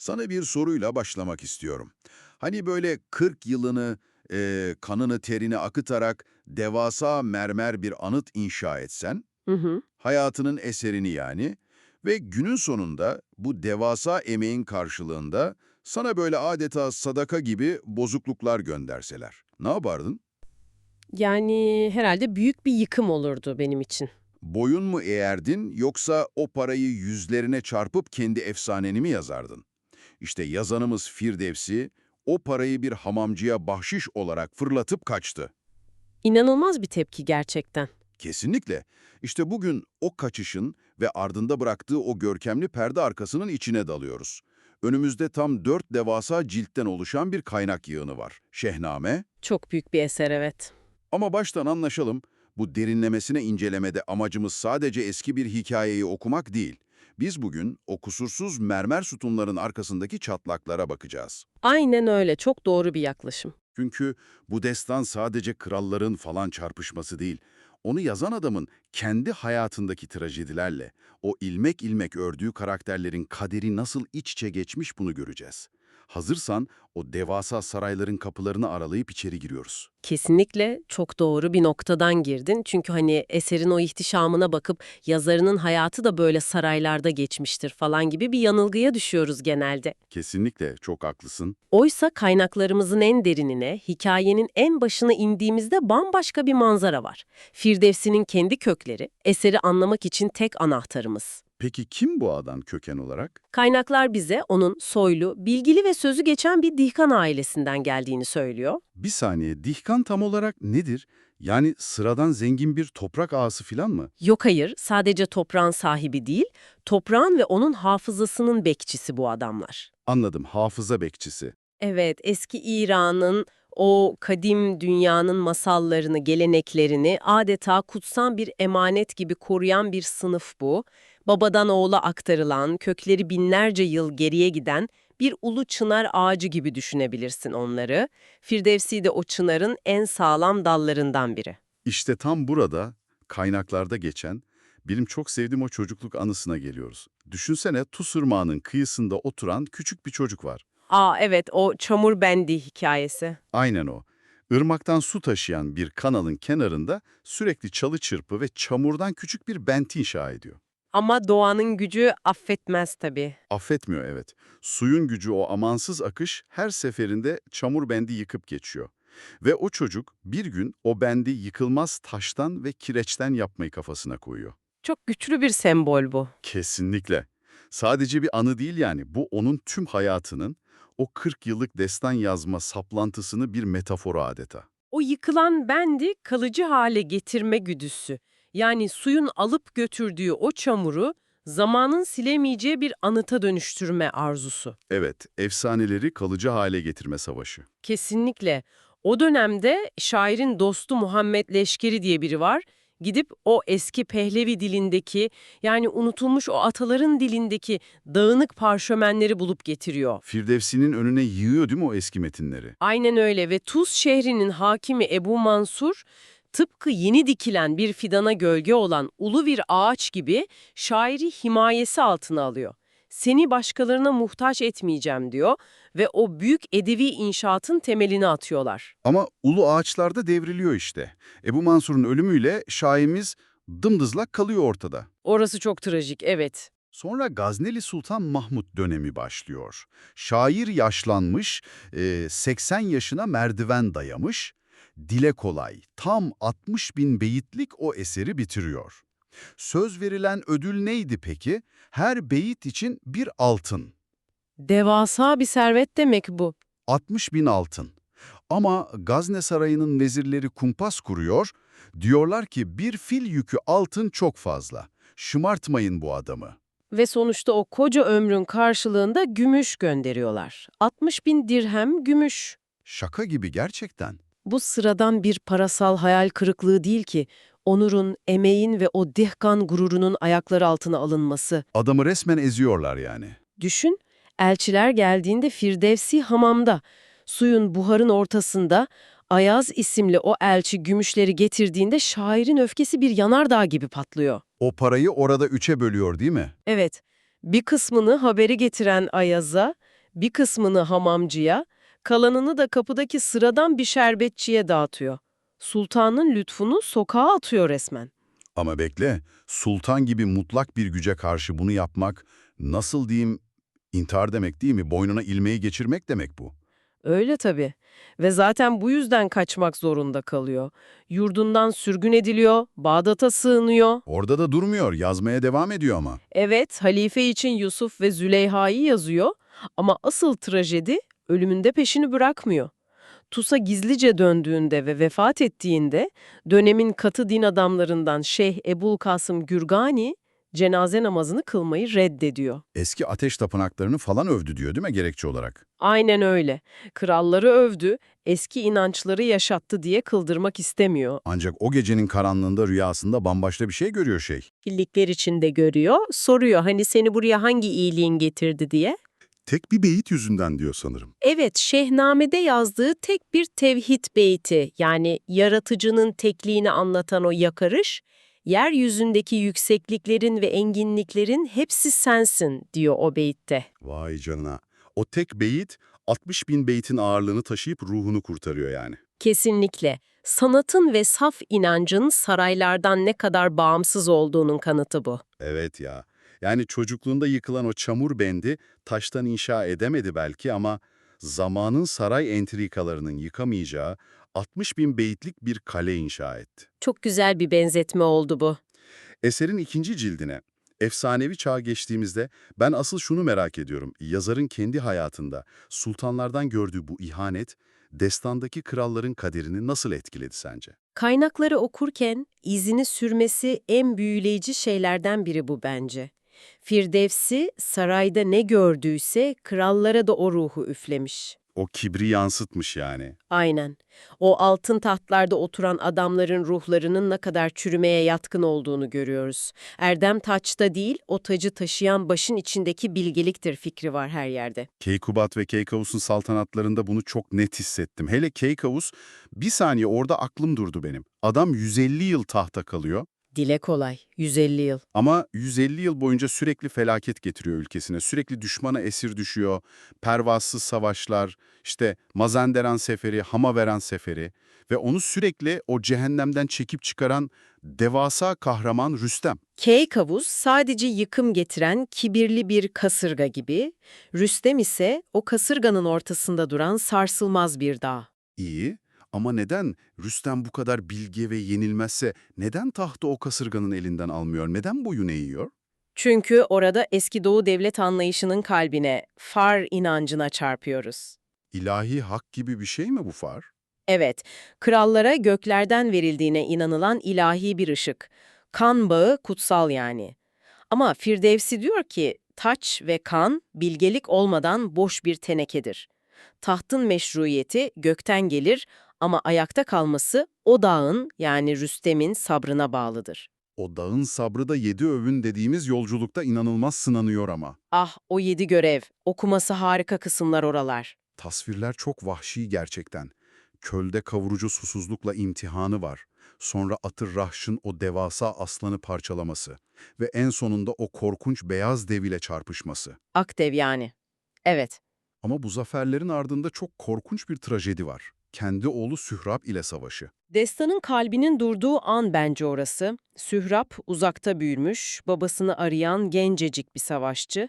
Sana bir soruyla başlamak istiyorum. Hani böyle 40 yılını, kanını terini akıtarak devasa mermer bir anıt inşa etsen, Hı hı. hayatının eserini yani ve günün sonunda bu devasa emeğin karşılığında sana böyle adeta sadaka gibi bozukluklar gönderseler, ne yapardın? Yani herhalde büyük bir yıkım olurdu benim için. Boyun mu eğerdin yoksa o parayı yüzlerine çarpıp kendi efsaneni mi yazardın? İşte yazanımız Firdevsi, o parayı bir hamamcıya bahşiş olarak fırlatıp kaçtı. İnanılmaz bir tepki gerçekten. Kesinlikle. İşte bugün o kaçışın ve ardında bıraktığı o görkemli perde arkasının içine dalıyoruz. Önümüzde tam 4 devasa ciltten oluşan bir kaynak yığını var. Şehname. Çok büyük bir eser, evet. Ama baştan anlaşalım, bu derinlemesine incelemede amacımız sadece eski bir hikayeyi okumak değil. Biz bugün o kusursuz mermer sütunların arkasındaki çatlaklara bakacağız. Aynen öyle. Çok doğru bir yaklaşım. Çünkü bu destan sadece kralların falan çarpışması değil. Onu yazan adamın kendi hayatındaki trajedilerle, o ilmek ilmek ördüğü karakterlerin kaderi nasıl iç içe geçmiş bunu göreceğiz. Hazırsan o devasa sarayların kapılarını aralayıp içeri giriyoruz. Kesinlikle çok doğru bir noktadan girdin. Çünkü hani eserin o ihtişamına bakıp yazarının hayatı da böyle saraylarda geçmiştir falan gibi bir yanılgıya düşüyoruz genelde. Kesinlikle çok haklısın. Oysa kaynaklarımızın en derinine, hikayenin en başına indiğimizde bambaşka bir manzara var. Firdevsi'nin kendi kökleri, eseri anlamak için tek anahtarımız. Peki kim bu adam köken olarak? Kaynaklar bize onun soylu, bilgili ve sözü geçen bir Dihkan ailesinden geldiğini söylüyor. Bir saniye, Dihkan tam olarak nedir? Yani sıradan zengin bir toprak ağası falan mı? Yok hayır, sadece toprağın sahibi değil, toprağın ve onun hafızasının bekçisi bu adamlar. Anladım, hafıza bekçisi. Evet, eski İran'ın o kadim dünyanın masallarını, geleneklerini adeta kutsal bir emanet gibi koruyan bir sınıf bu. Babadan oğula aktarılan, kökleri binlerce yıl geriye giden bir ulu çınar ağacı gibi düşünebilirsin onları. Firdevsi de o çınarın en sağlam dallarından biri. İşte tam burada, kaynaklarda geçen, benim çok sevdiğim o çocukluk anısına geliyoruz. Düşünsene Tuz Irmağı'nın kıyısında oturan küçük bir çocuk var. Aa evet, o çamur bendi hikayesi. Aynen o. Irmaktan su taşıyan bir kanalın kenarında sürekli çalı çırpı ve çamurdan küçük bir bent inşa ediyor. Ama doğanın gücü affetmez tabii. Affetmiyor evet. Suyun gücü o amansız akış her seferinde çamur bendi yıkıp geçiyor. Ve o çocuk bir gün o bendi yıkılmaz taştan ve kireçten yapmayı kafasına koyuyor. Çok güçlü bir sembol bu. Kesinlikle. Sadece bir anı değil yani. Bu onun tüm hayatının, o 40 yıllık destan yazma saplantısını bir metaforu adeta. O yıkılan bendi kalıcı hale getirme güdüsü. Yani suyun alıp götürdüğü o çamuru zamanın silemeyeceği bir anıta dönüştürme arzusu. Evet, efsaneleri kalıcı hale getirme savaşı. Kesinlikle. O dönemde şairin dostu Muhammed Leşkeri diye biri var. Gidip o eski Pehlevi dilindeki, yani unutulmuş o ataların dilindeki dağınık parşömenleri bulup getiriyor. Firdevsi'nin önüne yığıyor değil mi o eski metinleri? Aynen öyle ve Tuz şehrinin hakimi Ebu Mansur, tıpkı yeni dikilen bir fidana gölge olan ulu bir ağaç gibi şairi himayesi altına alıyor. Seni başkalarına muhtaç etmeyeceğim diyor ve o büyük edebi inşaatın temelini atıyorlar. Ama ulu ağaçlar da devriliyor işte. Ebu Mansur'un ölümüyle şairimiz dımdızlak kalıyor ortada. Orası çok trajik, evet. Sonra Gazneli Sultan Mahmut dönemi başlıyor. Şair yaşlanmış, 80 yaşına merdiven dayamış, dile kolay, tam 60 bin beyitlik o eseri bitiriyor. Söz verilen ödül neydi peki? Her beyit için bir altın. Devasa bir servet demek bu. 60 bin altın. Ama Gazne Sarayı'nın vezirleri kumpas kuruyor, diyorlar ki bir fil yükü altın çok fazla. Şımartmayın bu adamı. Ve sonuçta o koca ömrün karşılığında gümüş gönderiyorlar. 60 bin dirhem gümüş. Şaka gibi gerçekten. Bu sıradan bir parasal hayal kırıklığı değil ki, onurun, emeğin ve o dehkan gururunun ayakları altına alınması. Adamı resmen eziyorlar yani. Düşün, elçiler geldiğinde Firdevsi hamamda, suyun buharın ortasında, Ayaz isimli o elçi gümüşleri getirdiğinde şairin öfkesi bir yanardağ gibi patlıyor. O parayı orada üçe bölüyor değil mi? Evet, bir kısmını haberi getiren Ayaz'a, Bir kısmını hamamcıya, kalanını da kapıdaki sıradan bir şerbetçiye dağıtıyor. Sultanın lütfunu sokağa atıyor resmen. Ama bekle, sultan gibi mutlak bir güce karşı bunu yapmak, nasıl diyeyim, intihar demek değil mi? Boynuna ilmeği geçirmek demek bu. Öyle tabii. Ve zaten bu yüzden kaçmak zorunda kalıyor. Yurdundan sürgün ediliyor, Bağdat'a sığınıyor. Orada da durmuyor, yazmaya devam ediyor ama. Evet, halife için Yusuf ve Züleyha'yı yazıyor ama asıl trajedi ölümünde peşini bırakmıyor. Tus'a gizlice döndüğünde ve vefat ettiğinde dönemin katı din adamlarından Şeyh Ebul Kasım Gürgani cenaze namazını kılmayı reddediyor. Eski ateş tapınaklarını falan övdü diyor değil mi gerekçe olarak? Aynen öyle. Kralları övdü, eski inançları yaşattı diye kıldırmak istemiyor. Ancak o gecenin karanlığında rüyasında bambaşka bir şey görüyor şey. İyilikler içinde görüyor, soruyor hani seni buraya hangi iyiliğin getirdi diye. Tek bir beyit yüzünden diyor sanırım. Evet, Şehnamede yazdığı tek bir tevhid beyti, yani yaratıcının tekliğini anlatan o yakarış, yeryüzündeki yüksekliklerin ve enginliklerin hepsi sensin diyor o beytte. Vay canına. O tek beyit 60 bin beytin ağırlığını taşıyıp ruhunu kurtarıyor yani. Kesinlikle. Sanatın ve saf inancın saraylardan ne kadar bağımsız olduğunun kanıtı bu. Evet ya. Yani çocukluğunda yıkılan o çamur bendi taştan inşa edemedi belki ama zamanın saray entrikalarının yıkamayacağı 60 bin beyitlik bir kale inşa etti. Çok güzel bir benzetme oldu bu. Eserin ikinci cildine, efsanevi çağa geçtiğimizde ben asıl şunu merak ediyorum. Yazarın kendi hayatında sultanlardan gördüğü bu ihanet, destandaki kralların kaderini nasıl etkiledi sence? Kaynakları okurken izini sürmesi en büyüleyici şeylerden biri bu bence. Firdevsi sarayda ne gördüyse krallara da o ruhu üflemiş. O kibri yansıtmış yani. Aynen. O altın tahtlarda oturan adamların ruhlarının ne kadar çürümeye yatkın olduğunu görüyoruz. Erdem taçta değil, o tacı taşıyan başın içindeki bilgeliktir fikri var her yerde. Keykubat ve Keykavus'un saltanatlarında bunu çok net hissettim. Hele Keykavus, bir saniye orada aklım durdu benim. Adam 150 yıl tahta kalıyor Dile kolay, 150 yıl. ama 150 yıl boyunca sürekli felaket getiriyor ülkesine. Sürekli düşmana esir düşüyor, pervasız savaşlar, işte Mazanderan Seferi, Hamaveran Seferi ve onu sürekli o cehennemden çekip çıkaran devasa kahraman Rüstem. Keykavus sadece yıkım getiren kibirli bir kasırga gibi, Rüstem ise o kasırganın ortasında duran sarsılmaz bir dağ. İyi ama neden Rüstem bu kadar bilge ve yenilmezse neden tahtı o kasırganın elinden almıyor? Neden boyun eğiyor? Çünkü orada eski Doğu devlet anlayışının kalbine, far inancına çarpıyoruz. İlahi hak gibi bir şey mi bu far? Evet, krallara göklerden verildiğine inanılan ilahi bir ışık. Kan bağı kutsal yani. Ama Firdevsi diyor ki, taç ve kan bilgelik olmadan boş bir tenekedir. Tahtın meşruiyeti gökten gelir ama ayakta kalması o dağın yani Rüstem'in sabrına bağlıdır. O dağın sabrı da 7 öğün dediğimiz yolculukta inanılmaz sınanıyor ama. Ah o 7 görev, okuması harika kısımlar oralar. Tasvirler çok vahşi gerçekten. Kölde kavurucu susuzlukla imtihanı var. Sonra Atır Rahş'ın o devasa aslanı parçalaması ve en sonunda o korkunç beyaz dev ile çarpışması. Akdev yani. Evet. Ama bu zaferlerin ardında çok korkunç bir trajedi var. Kendi oğlu Sührab ile savaşı. Destanın kalbinin durduğu an bence orası. Sührab uzakta büyümüş, babasını arayan gencecik bir savaşçı.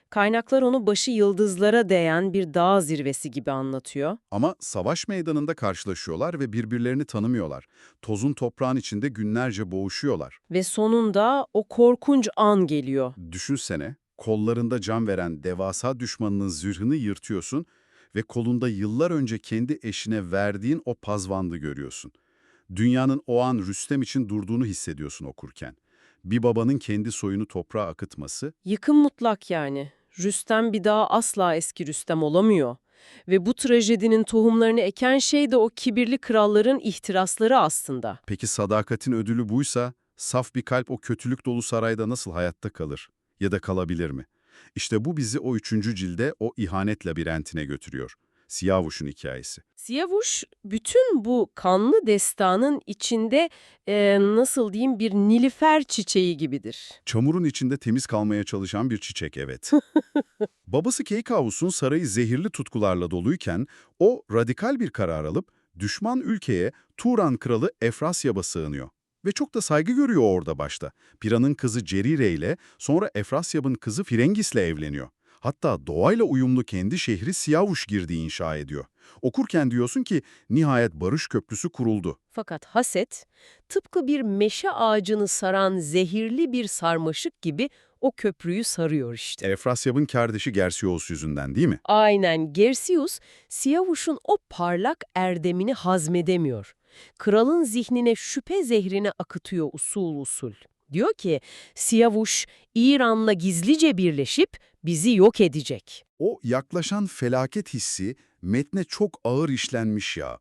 Kaynaklar onu başı yıldızlara değen bir dağ zirvesi gibi anlatıyor. Ama savaş meydanında karşılaşıyorlar ve birbirlerini tanımıyorlar. Tozun toprağın içinde günlerce boğuşuyorlar. Ve sonunda o korkunç an geliyor. Düşünsene, kollarında can veren devasa düşmanının zırhını yırtıyorsun ve kolunda yıllar önce kendi eşine verdiğin o pazvandı görüyorsun. Dünyanın o an Rüstem için durduğunu hissediyorsun okurken. Bir babanın kendi soyunu toprağa akıtması, Yıkım mutlak yani. Rüstem bir daha asla eski Rüstem olamıyor. Ve bu trajedinin tohumlarını eken şey de o kibirli kralların ihtirasları aslında. peki sadakatin ödülü buysa, saf bir kalp o kötülük dolu sarayda nasıl hayatta kalır? Ya da kalabilir mi? İşte bu bizi o 3. cilde o ihanet labirentine götürüyor. Siyavuş'un hikayesi. Siyavuş bütün bu kanlı destanın içinde nasıl diyeyim bir nilüfer çiçeği gibidir. Çamurun içinde temiz kalmaya çalışan bir çiçek, evet. Babası Keykavus'un sarayı zehirli tutkularla doluyken o radikal bir karar alıp düşman ülkeye Turan kralı Efrasyab'a sığınıyor. Ve çok da saygı görüyor orada başta. Piran'ın kızı Cerire ile sonra Efrasyab'ın kızı Firengis'le evleniyor. Hatta doğayla uyumlu kendi şehri Siyavuşgirdi inşa ediyor. Okurken diyorsun ki nihayet barış köprüsü kuruldu. Fakat haset, tıpkı bir meşe ağacını saran zehirli bir sarmaşık gibi o köprüyü sarıyor işte. Efrasyab'ın kardeşi Gersios yüzünden değil mi? Aynen, Gersius, Siyavuş'un o parlak erdemini hazmedemiyor. Kralın zihnine şüphe zehrini akıtıyor usul usul. Diyor ki, Siyavuş, İran'la gizlice birleşip bizi yok edecek. O yaklaşan felaket hissi metne çok ağır işlenmiş ya.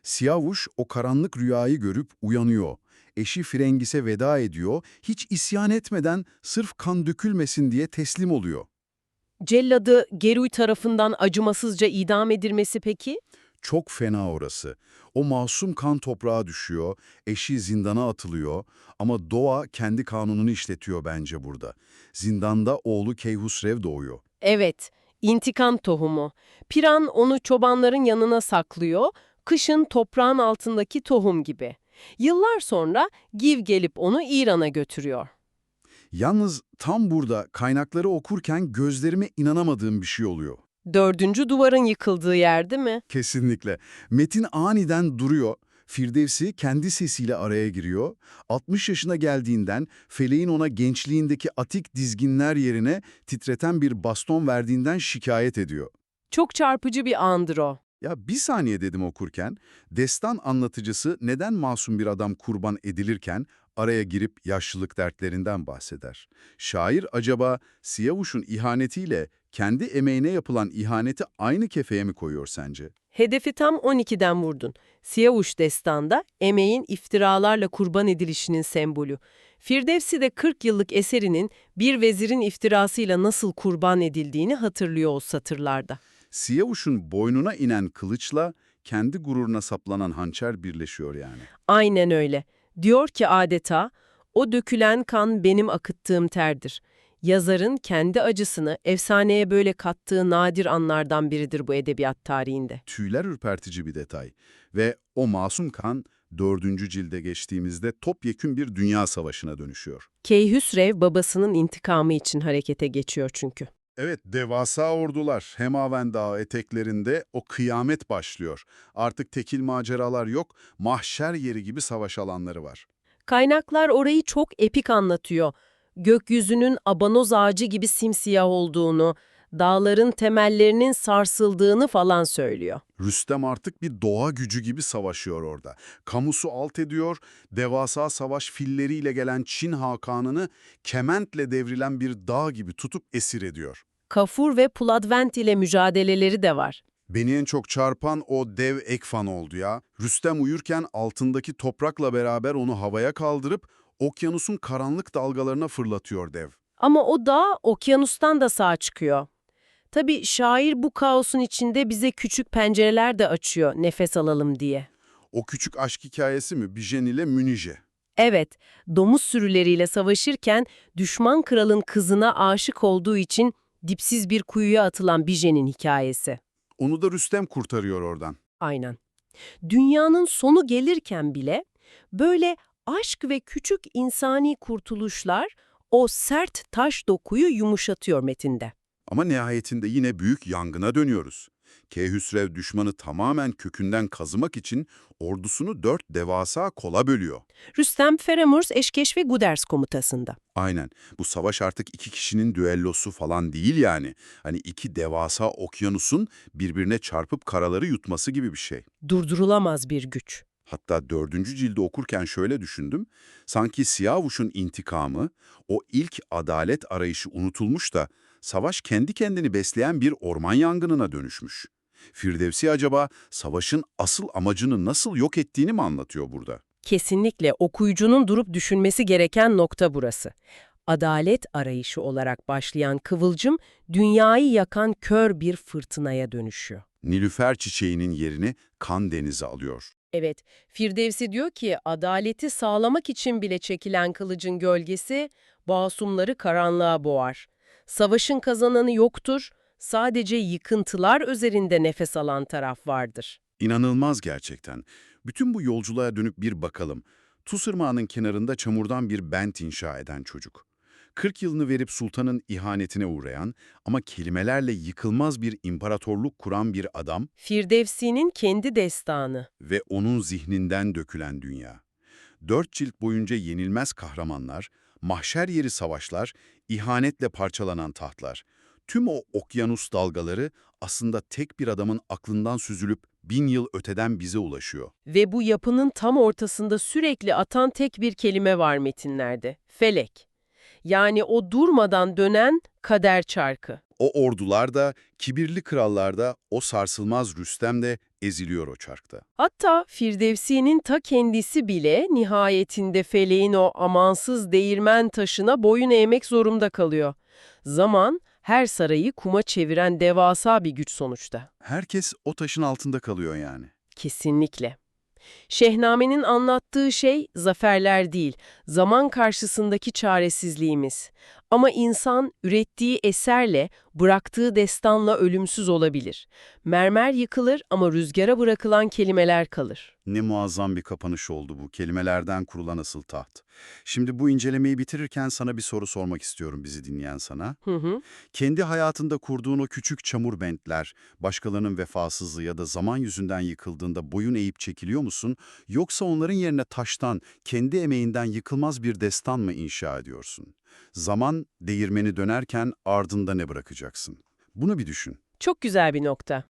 Siyavuş o karanlık rüyayı görüp uyanıyor. Eşi Firengis'e veda ediyor, hiç isyan etmeden sırf kan dökülmesin diye teslim oluyor. Celladı Geruy tarafından acımasızca idam edilmesi peki? Çok fena orası. O masum kan toprağa düşüyor, eşi zindana atılıyor ama doğa kendi kanununu işletiyor bence burada. Zindanda oğlu Keyhusrev doğuyor. Evet, intikam tohumu. Piran onu çobanların yanına saklıyor, kışın toprağın altındaki tohum gibi. Yıllar sonra Giv gelip onu İran'a götürüyor. Yalnız tam burada kaynakları okurken gözlerime inanamadığım bir şey oluyor. Dördüncü duvarın yıkıldığı yer değil mi? Kesinlikle. Metin aniden duruyor. Firdevsi kendi sesiyle araya giriyor. 60 yaşına geldiğinden feleğin ona gençliğindeki atik dizginler yerine titreten bir baston verdiğinden şikayet ediyor. Çok çarpıcı bir andır o. Ya bir saniye dedim okurken, destan anlatıcısı neden masum bir adam kurban edilirken araya girip yaşlılık dertlerinden bahseder? Şair acaba Siyavuş'un ihanetiyle kendi emeğine yapılan ihaneti aynı kefeye mi koyuyor sence? Hedefi tam 12'den vurdun. Siyavuş destanda emeğin iftiralarla kurban edilişinin sembolü. Firdevsi de 40 yıllık eserinin bir vezirin iftirasıyla nasıl kurban edildiğini hatırlıyor o satırlarda. Siyavuş'un boynuna inen kılıçla kendi gururuna saplanan hançer birleşiyor yani. Aynen öyle. Diyor ki adeta, o dökülen kan benim akıttığım terdir. Yazarın kendi acısını efsaneye böyle kattığı nadir anlardan biridir bu edebiyat tarihinde. Tüyler ürpertici bir detay. Ve o masum kan 4. cilde geçtiğimizde topyekün bir dünya savaşına dönüşüyor. Keyhüsrev babasının intikamı için harekete geçiyor çünkü. Evet, devasa ordular. Hemaven Dağı eteklerinde o kıyamet başlıyor. Artık tekil maceralar yok, mahşer yeri gibi savaş alanları var. Kaynaklar orayı çok epik anlatıyor. Gökyüzünün abanoz ağacı gibi simsiyah olduğunu, dağların temellerinin sarsıldığını falan söylüyor. Rüstem artık bir doğa gücü gibi savaşıyor orada. Kamusu alt ediyor, devasa savaş filleriyle gelen Çin Hakan'ını kementle devrilen bir dağ gibi tutup esir ediyor. Kafur ve Puladvent ile mücadeleleri de var. Beni en çok çarpan o dev Ekfan oldu ya. Rüstem uyurken altındaki toprakla beraber onu havaya kaldırıp okyanusun karanlık dalgalarına fırlatıyor dev. Ama o dağ okyanustan da sağ çıkıyor. Tabii şair bu kaosun içinde bize küçük pencereler de açıyor nefes alalım diye. O küçük aşk hikayesi mi? Bijen ile Münije. Evet, domuz sürüleriyle savaşırken düşman kralın kızına aşık olduğu için dipsiz bir kuyuya atılan Bijen'in hikayesi. Onu da Rüstem kurtarıyor oradan. Aynen. Dünyanın sonu gelirken bile böyle aşk ve küçük insani kurtuluşlar o sert taş dokuyu yumuşatıyor metinde. Ama nihayetinde yine büyük yangına dönüyoruz. Keyhüsrev düşmanı tamamen kökünden kazımak için ordusunu 4 devasa kola bölüyor. Rüstem, Feramurs, Eşkeş ve Guders komutasında. Aynen. Bu savaş artık 2 kişinin düellosu falan değil yani. Hani 2 devasa okyanusun birbirine çarpıp karaları yutması gibi bir şey. Durdurulamaz bir güç. Hatta 4. cildi okurken şöyle düşündüm. Sanki Siyavuş'un intikamı, o ilk adalet arayışı unutulmuş da savaş kendi kendini besleyen bir orman yangınına dönüşmüş. Firdevsi acaba savaşın asıl amacını nasıl yok ettiğini mi anlatıyor burada? Kesinlikle okuyucunun durup düşünmesi gereken nokta burası. Adalet arayışı olarak başlayan kıvılcım, dünyayı yakan kör bir fırtınaya dönüşüyor. Nilüfer çiçeğinin yerini kan denizi alıyor. Evet, Firdevsi diyor ki adaleti sağlamak için bile çekilen kılıcın gölgesi masumları karanlığa boğar. Savaşın kazananı yoktur, sadece yıkıntılar üzerinde nefes alan taraf vardır. İnanılmaz gerçekten. Bütün bu yolculuğa dönüp bir bakalım. Tuz Irmağı'nın kenarında çamurdan bir bent inşa eden çocuk. 40 yılını verip sultanın ihanetine uğrayan ama kelimelerle yıkılmaz bir imparatorluk kuran bir adam Firdevsi'nin kendi destanı. ve onun zihninden dökülen dünya. 4 cilt boyunca yenilmez kahramanlar, mahşer yeri savaşlar, ihanetle parçalanan tahtlar. Tüm o okyanus dalgaları aslında tek bir adamın aklından süzülüp 1000 yıl öteden bize ulaşıyor. Ve bu yapının tam ortasında sürekli atan tek bir kelime var metinlerde. Felek. Yani o durmadan dönen kader çarkı. O ordular da, kibirli krallar da, o sarsılmaz Rüstem de eziliyor o çarkta. Hatta Firdevsi'nin ta kendisi bile nihayetinde feleğin o amansız değirmen taşına boyun eğmek zorunda kalıyor. Zaman her sarayı kuma çeviren devasa bir güç sonuçta. Herkes o taşın altında kalıyor yani. Kesinlikle. Şehnamenin anlattığı şey zaferler değil, zaman karşısındaki çaresizliğimiz. Ama insan ürettiği eserle, bıraktığı destanla ölümsüz olabilir. Mermer yıkılır ama rüzgara bırakılan kelimeler kalır. Ne muazzam bir kapanış oldu bu, kelimelerden kurulan asıl taht. Şimdi bu incelemeyi bitirirken sana bir soru sormak istiyorum, bizi dinleyen sana. Hı hı. Kendi hayatında kurduğun o küçük çamur bentler, başkalarının vefasızlığı ya da zaman yüzünden yıkıldığında boyun eğip çekiliyor musun? Yoksa onların yerine taştan, kendi emeğinden yıkılmaz bir destan mı inşa ediyorsun? Zaman değirmeni dönerken ardında ne bırakacaksın? Bunu bir düşün. Çok güzel bir nokta.